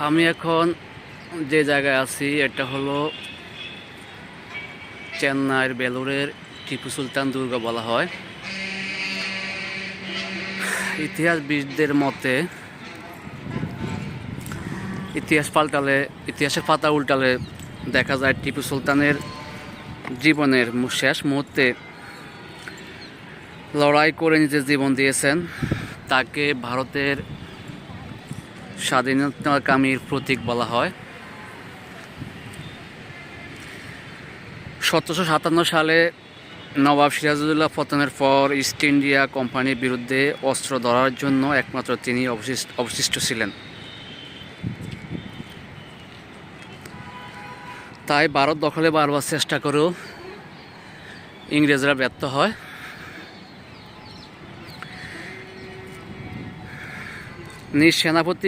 আমি এখন যে জায়গায় আছি এটা হলো চেন্নাইয়ের বেলুরের টিপু সুলতান দুর্গ বলা হয়। ইতিহাসবিদদের মতে ইতিহাসের পাতা উল্টালে দেখা যায় টিপু সুলতানের জীবনের শেষ মুহূর্তে লড়াই করে নিজের জীবন দিয়েছেন। তাকে ভারতের স্বাধীনতাকামীর প্রতীক বলা হয়। 1757 সালে নবাব সিরাজউদ্দৌলা পতনের পর ইস্ট ইন্ডিয়া কোম্পানির বিরুদ্ধে অস্ত্র ধরার জন্য একমাত্র তিনি অবশিষ্ট ছিলেন। তাই ভারত দখলে বারবার চেষ্টা করেও ইংরেজরা ব্যর্থ হয়। নিজ সেনাপতি